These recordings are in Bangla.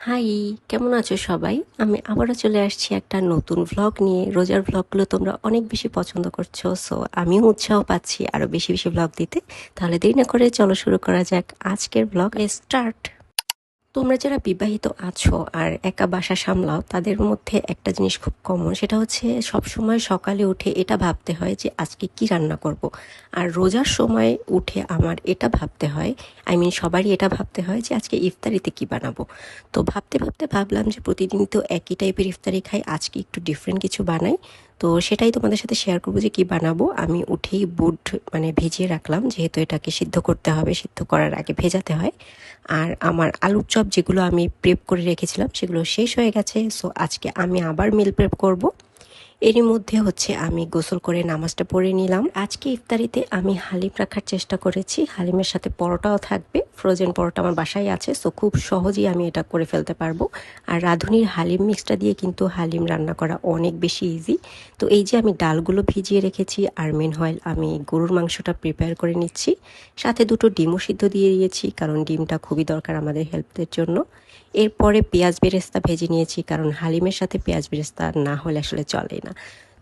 হাই, কেমন আছো সবাই? আমি আবারও চলে আসছি একটা নতুন ভ্লগ নিয়ে। রোজার ভ্লগগুলো তোমরা অনেক বেশি পছন্দ করছো, সো আমিও উৎসাহ পাচ্ছি আরো বেশি বেশি ভ্লগ দিতে। তাহলে দেরি না করে চলো শুরু করা যাক আজকের ভ্লগ। স্টার্ট। তোমরা যারা বিবাহিত আছো আর একা বাসা সামলাও, তাদের মধ্যে একটা জিনিস খুব কমন, সেটা হচ্ছে সবসময় সকালে উঠে এটা ভাবতে হয় যে আজকে কি রান্না করব। আর রোজার সময় উঠে আমার এটা ভাবতে হয়, সবারই এটা ভাবতে হয় যে আজকে ইফতারিতে কি বানাবো। তো ভাবতে ভাবতে ভাবলাম যে প্রতিদিন তো একই টাইপের ইফতারি খাই, আজকে একটু ডিফারেন্ট কিছু বানাই। তো সেটাই তোমাদের সাথে শেয়ার করবো যে কি বানাবো। আমি উঠেই বুট ভিজিয়ে রাখলাম, যেহেতু এটাকে সিদ্ধ করতে হবে, সিদ্ধ করার আগে ভেজাতে হয়। আর আমার আলুর চপ যেগুলো আমি প্রেপ করে রেখেছিলাম সেগুলো শেষ হয়ে গেছে, সো আজকে আমি আবার মিল প্রেপ করব। এরই মধ্যে আমি গোসল করে নামাজটা পড়ে নিলাম। আজকে ইফতারিতে আমি হালিম রাখার চেষ্টা করেছি, হালিমের সাথে পরোটাও থাকবে। ফ্রোজেন পরোটা আমার বাসায় আছে, সো খুব সহজেই আমি এটা করে ফেলতে পারবো। আর রাঁধুনির হালিম মিক্সটা দিয়ে কিন্তু হালিম রান্না করা অনেক বেশি ইজি। তো এই যে আমি ডালগুলো ভিজিয়ে রেখেছি, আর মেনহোয়াইল আমি গরুর মাংসটা প্রিপেয়ার করে নিচ্ছি। সাথে দুটো ডিমও সিদ্ধ দিয়ে দিয়েছি, কারণ ডিমটা খুবই দরকার আমাদের হেলথের জন্য। এরপরে পেঁয়াজ বেরেস্তা ভেজে নিয়েছি, কারণ হালিমের সাথে পেঁয়াজ বেরেস্তা না হলে আসলে চলে না।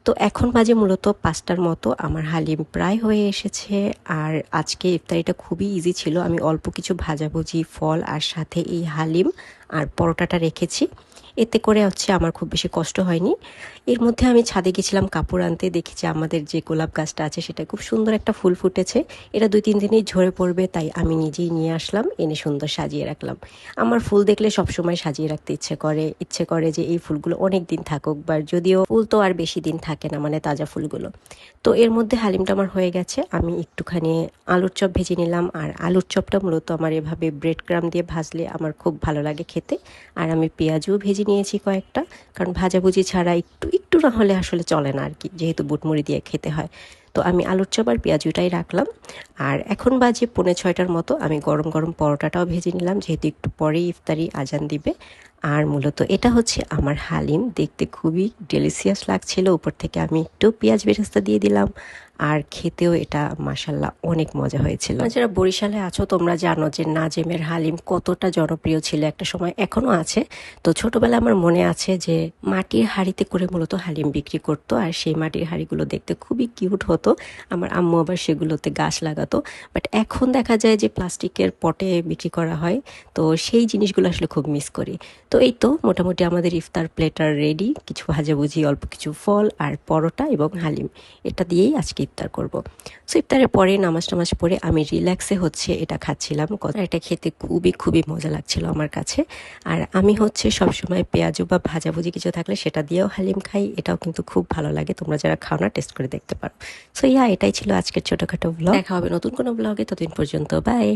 তো এখন বাজে মূলত 5টার মতো, আমার হালিম প্রায় হয়ে এসেছে। আর আজকে ইফতারিটা খুবই ইজি ছিল, আমি অল্প কিছু ভাজাভুজি, ফল আর সাথে এই হালিম আর পরোটাটা রেখেছি। এতে করে আমার খুব বেশি কষ্ট হয়নি। এর মধ্যে আমি ছাদে গেছিলাম কাপড় আনতে, দেখি যে আমাদের যে গোলাপ গাছটা আছে সেটা খুব সুন্দর একটা ফুল ফুটেছে। এটা 2-3 দিনেই ঝরে পড়বে, তাই আমি নিজেই নিয়ে আসলাম, এনে সুন্দর সাজিয়ে রাখলাম। আমার ফুল দেখলে সবসময় সাজিয়ে রাখতে ইচ্ছে করে যে এই ফুলগুলো অনেক দিন থাকুক, বা যদিও ফুল তো আর বেশি দিন থাকে না, তাজা ফুলগুলো। তো এর মধ্যে হালিমটা আমার হয়ে গেছে, আমি একটুখানি আলুর চপ ভেজে নিলাম। আর আলুর চপটা মূলত আমার এভাবে ব্রেড ক্রাম দিয়ে ভাজলে আমার খুব ভালো লাগে খেতে। আর আমি পেঁয়াজও ভেজে নিয়েছি কয়েকটা, কারণ ভাজাভুজি ছাড়া একটু একটু না হলে আসলে চলে না আর কি, যেহেতু বুটমুড়ি দিয়ে খেতে হয়। তো আমি আলুর চপ আর পেঁয়াজুটাই রাখলাম। আর এখন বাজে 5:45টার মতো, আমি গরম গরম পরোটাটাও ভেজে নিলাম, যেহেতু একটু পরেই ইফতারি আজান দিবে। আর মূলত এটা হচ্ছে আমার হালিম, দেখতে খুবই ডেলিসিয়াস লাগছিল। উপর থেকে আমি একটু পেঁয়াজ বেরেস্তা দিয়ে দিলাম, আর খেতেও এটা মাশাল্লাহ অনেক মজা হয়েছিল। যারা বরিশালে আছো তোমরা জানো যে নাজেমের হালিম কতটা জনপ্রিয় ছিল একটা সময়, এখনো আছে। তো ছোটবেলায় আমার মনে আছে যে মাটির হাঁড়িতে করে মূলত হালিম বিক্রি করতো, আর সেই মাটির হাঁড়িগুলো দেখতে খুবই কিউট হতো। আমার আম্মু আবার সেগুলোতে গাছ লাগাতো। বাট এখন দেখা যায় যে প্লাস্টিকের পটে বিক্রি করা হয়, তো সেই জিনিসগুলো আসলে খুব মিস করি। তো এই তো মোটামুটি আমাদের ইফতার প্লেটার রেডি, কিছু ভাজাভুজি, অল্প কিছু ফল আর পরোটা এবং হালিম, এটা দিয়েই আজকে ইফতার করব। সো ইফতারের পরে নামাজ টামাজ পড়ে আমি রিল্যাক্সে এটা খাচ্ছিলাম। এটা খেতে খুবই খুবই মজা লাগছিল আমার কাছে। আর আমি সবসময় পেঁয়াজু বা ভাজাভুজি কিছু থাকলে সেটা দিয়েও হালিম খাই, এটাও কিন্তু খুব ভালো লাগে। তোমরা যারা খাও না, টেস্ট করে দেখতে পারো। সো এটাই ছিল আজকের ছোটখাটো ব্লগ। দেখা হবে নতুন কোনো ব্লগে, ততদিন পর্যন্ত বাই।